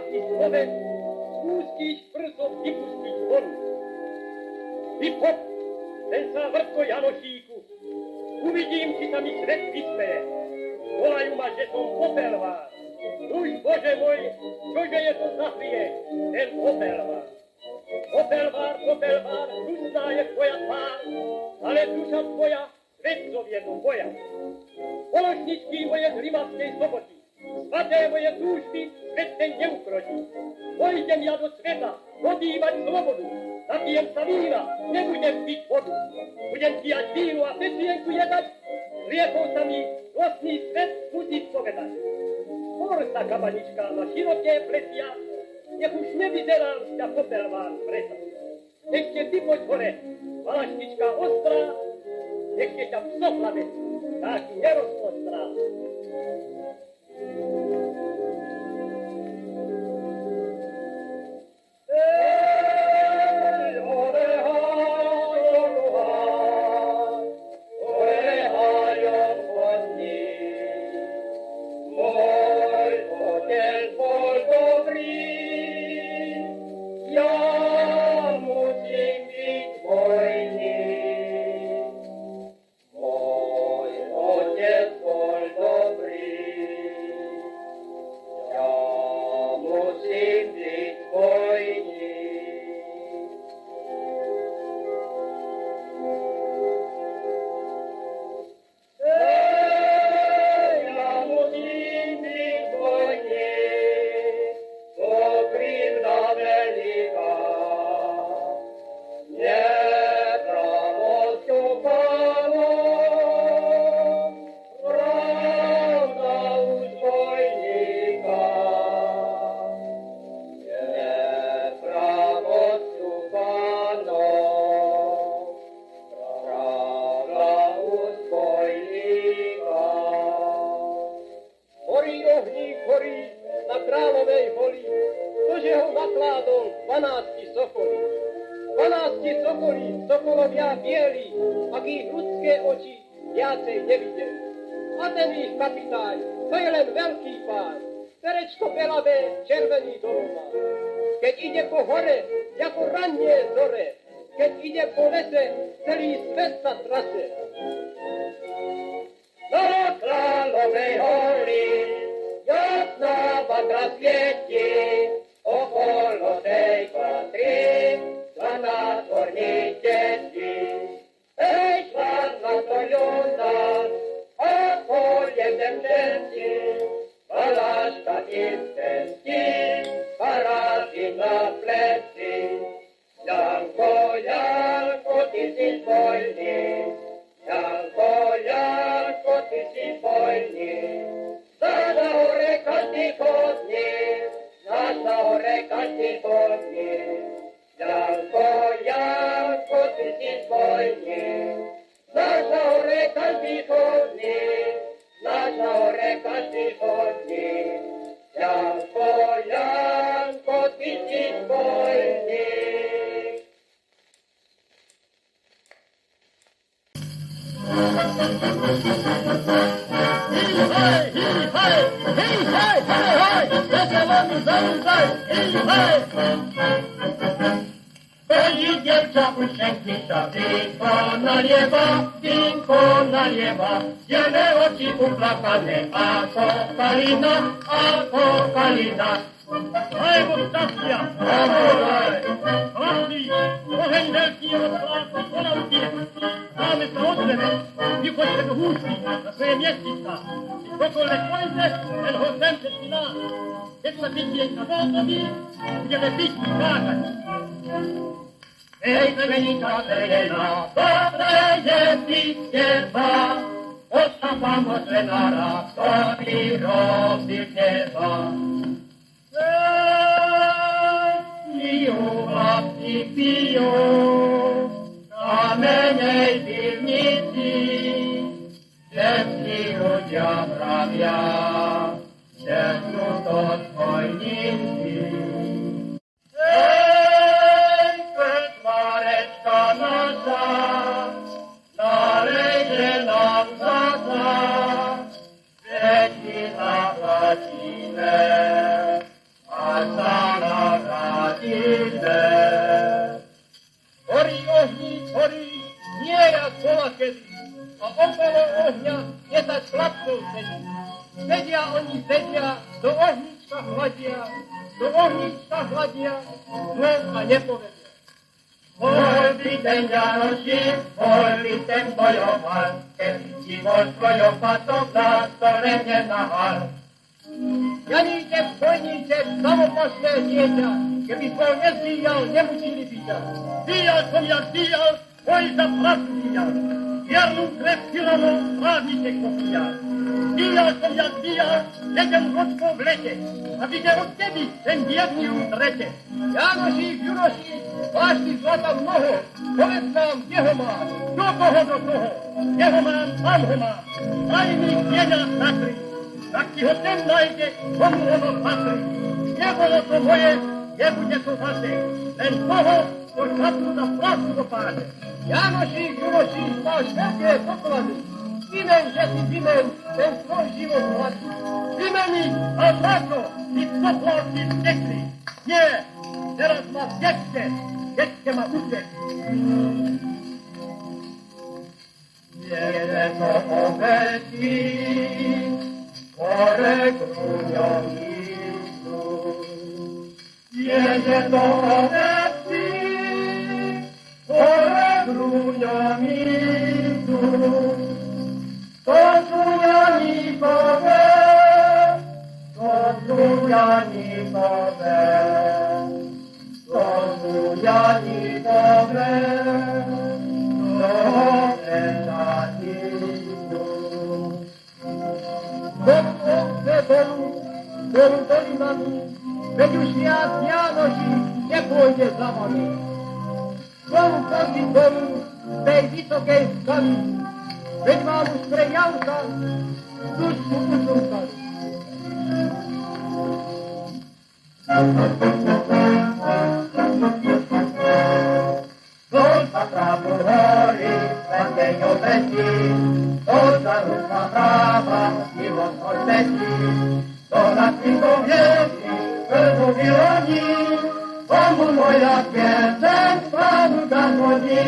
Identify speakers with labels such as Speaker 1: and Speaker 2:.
Speaker 1: si človek z úzkých prsov vypustiť vodu. Hip hop, ten sa vrtko Janošíku, uvidím, či sa mi svet vysmeje. Volajú ma, že som popelvár. Uj, Bože môj, čože je to za chliek, ten popelvár. Popelvár, hnusná je tvoja tvár, ale duša tvoja svetcov jednou boja. Položničky moje z Rimavskej Soboty, svaté moje túžby, svet ten neukrotí. Pojdem ja do sveta, podívať slobodu, napijem sa vína, nebudem piť vodu. Budem pijať vínu a pecienku jedať, riekol sa mi vlastný svet musí povedať. Spor sa kabanička na široké plecia, nech už nevyzerám ťa popelvár presa. Ešte ty poď hore, valašnička ostrá, ešte ťa psohlave, tak nerozpostrá.
Speaker 2: Asa
Speaker 1: horí, nie jak bola kedy. A okolo ohňa 10 chlapcov sedí. Sedia oni, do ohnička hľadia, len a nepovedia. Bol by ten Janoši, bol by ten bojoval, keby ti bol svojopatov na stole nenahal. Janíček, spojníček, samopašné dieťa, keby svoj nezbíjal, nemusili by ťa. Bíjal som jak bíjal, boj za pravdu bíjal. Viernu krev tyranou, právniček popíjal. Bíjal som jak bíjal, 7 ročkov v lete, a videl od teby ten vierný utrete. Janošík, Jurošík, máš ty zlata mnoho, povedz nám, kde ho máš, do koho do toho, kde ho mám, tam ho mám, aj mi dieňa sakry, tak ti ho ten nájde, komu ono patrí. Nebolo to moje, nebude to vaše, len toho, ko šatru za plášku dopáde. Janošík, Jurošík, máš veľké poklady, vymen, že si vymen, ten svoj život hladí. Vymeni, a zlato, ty pokládky vtekli. Nie, teraz ma detke ma utek. Jede to obetí, kore kruňom jízdu. Jede to obetí, kore kruňom jízdu. To sú Janíkové, to sú Janíkové, to sú Janíkové, dobre Janíku. Dolu dolinami, veď už viac Janošík nepôjde za vami. Dolu proti dolu, z tej vysokej skaly, veď vám už pre Janka dušku utrúkali. Kto sa trávu horí, svetej obetí, to sa ruka práva, život odbetí, to na tým viedí, krvu vyrodí, komu moja pieseň správu zahodí.